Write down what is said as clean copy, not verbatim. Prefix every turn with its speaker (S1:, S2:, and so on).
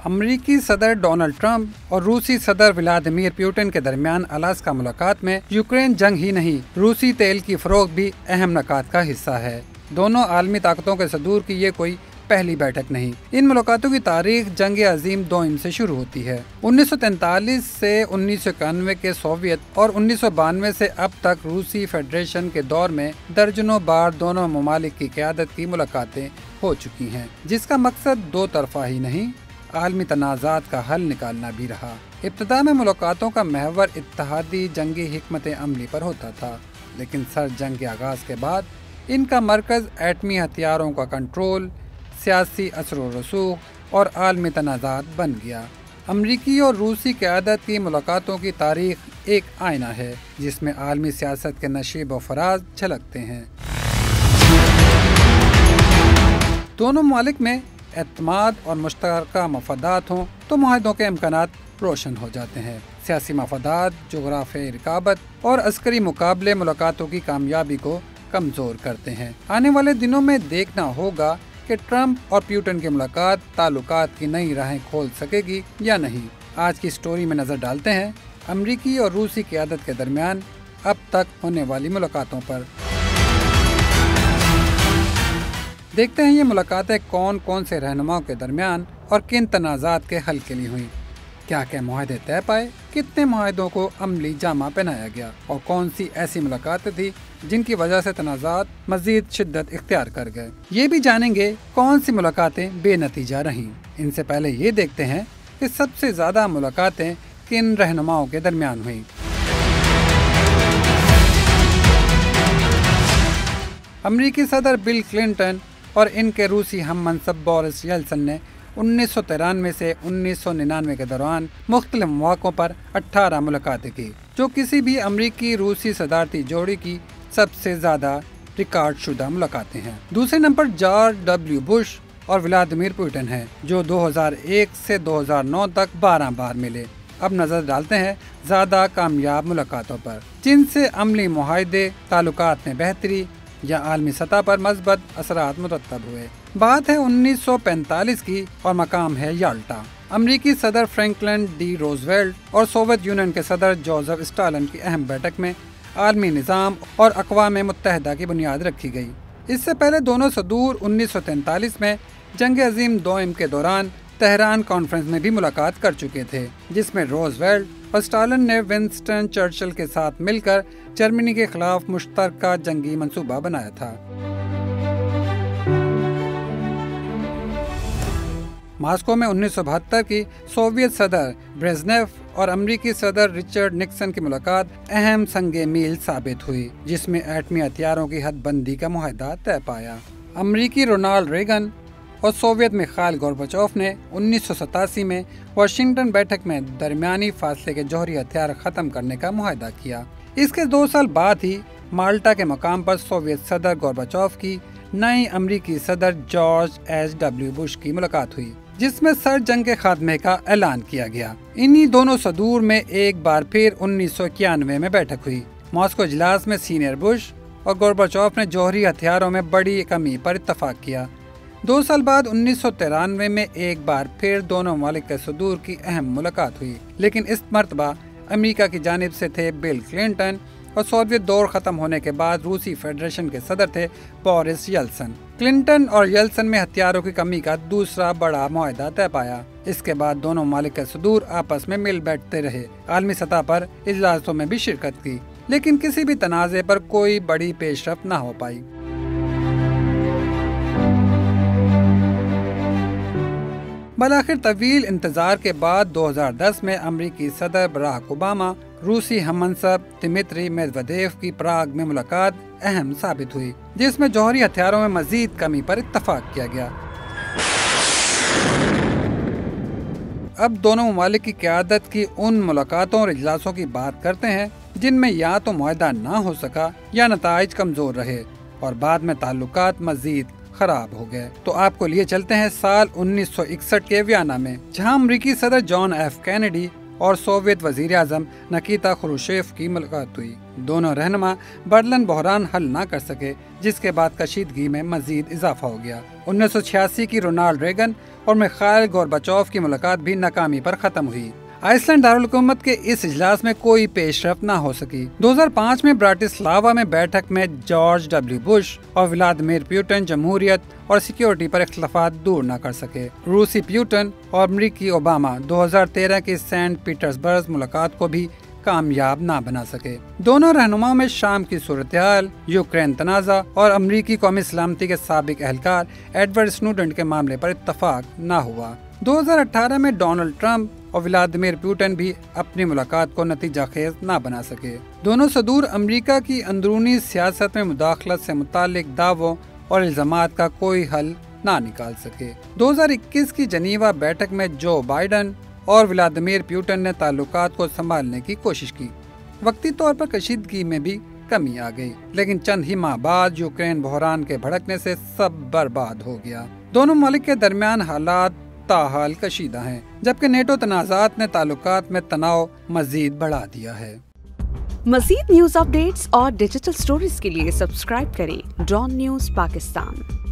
S1: امریکی صدر Donald Trump اور روسی صدر ولادیمیر پوٹن کے درمیان الاسکا ملاقات میں یوکرین جنگ ہی نہیں، روسی تیل کی فروخت بھی اہم نکات کا حصہ ہے۔ دونوں عالمی طاقتوں کے صدور کی یہ کوئی پہلی بیٹھک نہیں۔ ان ملاقاتوں کی تاریخ جنگ عظیم دوئم سے شروع ہوتی ہے۔ 1943 سے 1991 کے سوویت اور 1992 سے اب تک روسی فیڈریشن کے دور میں درجنوں بار دونوں ممالک کی قیادت کی ملاقاتیں ہو چکی ہیں، جس کا مقصد دو طرفہ ہی نہیں، عالمی تنازعات کا حل نکالنا بھی رہا۔ ابتدا میں ملاقاتوں کا محور اتحادی جنگی حکمت عملی پر ہوتا تھا، لیکن سرد جنگ کے آغاز کے بعد ان کا مرکز ایٹمی ہتھیاروں کا کنٹرول، سیاسی اثر و رسوخ اور عالمی تنازعات بن گیا۔ امریکی اور روسی قیادت کی ملاقاتوں کی تاریخ ایک آئینہ ہے جس میں عالمی سیاست کے نشیب و فراز جھلکتے ہیں۔ دونوں ممالک میں اعتماد اور مشترکہ مفادات ہوں تو معاہدوں کے امکانات روشن ہو جاتے ہیں۔ سیاسی مفادات، جغرافیائی رقابت اور عسکری مقابلے ملاقاتوں کی کامیابی کو کمزور کرتے ہیں۔ آنے والے دنوں میں دیکھنا ہوگا کہ ٹرمپ اور پیوٹن کی ملاقات تعلقات کی نئی راہیں کھول سکے گی یا نہیں۔ آج کی سٹوری میں نظر ڈالتے ہیں امریکی اور روسی قیادت کے درمیان اب تک ہونے والی ملاقاتوں پر۔ دیکھتے ہیں یہ ملاقاتیں کون کون سے رہنماؤں کے درمیان اور کن تنازعات کے حل کے لیے ہوئیں، کیا کیا معاہدے طے پائے، کتنے معاہدوں کو عملی جامہ پہنایا گیا اور کون سی ایسی ملاقاتیں تھیں جن کی وجہ سے تنازعات مزید شدت اختیار کر گئے۔ یہ بھی جانیں گے کون سی ملاقاتیں بے نتیجہ رہیں۔ ان سے پہلے یہ دیکھتے ہیں کہ سب سے زیادہ ملاقاتیں کن رہنماؤں کے درمیان ہوئیں۔ امریکی صدر بل کلنٹن اور ان کے روسی ہم منصب بورس یلسن نے 1993 سے 1999 کے دوران مختلف مواقعوں پر 18 ملاقاتیں کی، جو کسی بھی امریکی روسی صدارتی جوڑی کی سب سے زیادہ ریکارڈ شدہ ملاقاتیں ہیں۔ دوسرے نمبر جارج ڈبلیو بش اور ولادیمیر پوٹن ہیں، جو 2001 سے 2009 تک 12 بار ملے۔ اب نظر ڈالتے ہیں زیادہ کامیاب ملاقاتوں پر، جن سے عملی معاہدے، تعلقات میں بہتری یا عالمی سطح پر مثبت اثرات مرتب ہوئے۔ بات ہے 1945 کی اور مقام ہے یالٹا۔ امریکی صدر فرینکلن ڈی روزویلٹ اور سوویت یونین کے صدر جوزف اسٹالن کی اہم بیٹھک میں عالمی نظام اور اقوام متحدہ کی بنیاد رکھی گئی۔ اس سے پہلے دونوں صدور 1943 میں جنگ عظیم دوئم کے دوران تہران کانفرنس میں بھی ملاقات کر چکے تھے، جس میں روزویلٹ اور اسٹالن نے ونسٹن چرچل کے ساتھ مل کر جرمنی کے خلاف مشترکہ جنگی منصوبہ بنایا تھا۔ ماسکو میں 1972 کی سوویت صدر بریزنیف اور امریکی صدر رچرڈ نکسن کی ملاقات اہم سنگ میل ثابت ہوئی، جس میں ایٹمی ہتھیاروں کی حد بندی کا معاہدہ طے پایا۔ امریکی رونالڈ ریگن اور سوویت میخائیل گورباچوف نے 1987 میں واشنگٹن بیٹھک میں درمیانی فاصلے کے جوہری ہتھیار ختم کرنے کا معاہدہ کیا۔ اس کے 2 سال بعد ہی مالٹا کے مقام پر سوویت صدر گورباچوف کی نئی امریکی صدر جارج ایچ ڈبلیو بش کی ملاقات ہوئی، جس میں سرد جنگ کے خاتمے کا اعلان کیا گیا۔ انہی دونوں صدور میں ایک بار پھر 1991 میں بیٹھک ہوئی۔ ماسکو اجلاس میں سینئر بش اور گورباچوف نے جوہری ہتھیاروں میں بڑی کمی پر اتفاق کیا۔ 2 سال بعد 1993 میں ایک بار پھر دونوں ممالک کے صدور کی اہم ملاقات ہوئی، لیکن اس مرتبہ امریکہ کی جانب سے تھے بل کلنٹن اور سوویت دور ختم ہونے کے بعد روسی فیڈریشن کے صدر تھے بورس یلسن۔ کلنٹن اور یلسن میں ہتھیاروں کی کمی کا دوسرا بڑا معاہدہ طے پایا۔ اس کے بعد دونوں ممالک کے صدور آپس میں مل بیٹھتے رہے، عالمی سطح پر اجلاسوں میں بھی شرکت کی، لیکن کسی بھی تنازع پر کوئی بڑی پیش رفت نہ ہو پائی۔ بالآخر طویل انتظار کے بعد 2010 میں امریکی صدر براک اوباما روسی ہم منصب دمیتری میدویدیو کی پراگ میں ملاقات اہم ثابت ہوئی، جس میں جوہری ہتھیاروں میں مزید کمی پر اتفاق کیا گیا۔ اب دونوں ممالک کی قیادت کی ان ملاقاتوں اور اجلاسوں کی بات کرتے ہیں جن میں یا تو معاہدہ نہ ہو سکا یا نتائج کمزور رہے اور بعد میں تعلقات مزید خراب ہو گئے۔ تو آپ کو لیے چلتے ہیں سال 1961 کے ویانا میں، جہاں امریکی صدر جان ایف کینیڈی اور سوویت وزیر اعظم نکیتا خروشیف کی ملاقات ہوئی۔ دونوں رہنما برلن بحران حل نہ کر سکے، جس کے بعد کشیدگی میں مزید اضافہ ہو گیا۔ 1986 کی رونالڈ ریگن اور میخائیل گورباچوف کی ملاقات بھی ناکامی پر ختم ہوئی۔ آئس لینڈ دارالحکومت کے اس اجلاس میں کوئی پیش رفت نہ ہو سکی۔ 2005 میں براٹسلاوا میں بیٹھک میں جارج ڈبلیو بش اور ولادیمیر پیوٹن جمہوریت اور سیکیورٹی پر اختلافات دور نہ کر سکے۔ روسی پیوٹن اور امریکی اوباما 2013 کی سینٹ پیٹرزبرگ ملاقات کو بھی کامیاب نہ بنا سکے۔ دونوں رہنماؤں میں شام کی صورتحال، یوکرین تنازع اور امریکی قومی سلامتی کے سابق اہلکار ایڈورڈ سنوڈن کے معاملے پر اتفاق نہ ہوا۔ 2018 میں ڈونلڈ ٹرمپ اور ولادیمیر پیوٹن بھی اپنی ملاقات کو نتیجہ خیز نہ بنا سکے۔ دونوں صدور امریکہ کی اندرونی سیاست میں مداخلت سے متعلق دعووں اور الزامات کا کوئی حل نہ نکال سکے۔ 2021 کی جنیوا بیٹھک میں جو بائیڈن اور ولادیمیر پیوٹن نے تعلقات کو سنبھالنے کی کوشش کی۔ وقتی طور پر کشیدگی میں بھی کمی آ گئی، لیکن چند ہی ماہ بعد یوکرین بحران کے بھڑکنے سے سب برباد ہو گیا۔ دونوں ممالک کے درمیان حالات تاحال کشیدہ ہیں، جبکہ نیٹو تنازعات نے تعلقات میں تناؤ مزید بڑھا دیا ہے۔
S2: مزید نیوز اپ ڈیٹس اور ڈیجیٹل سٹوریز کے لیے سبسکرائب کریں ڈان نیوز پاکستان۔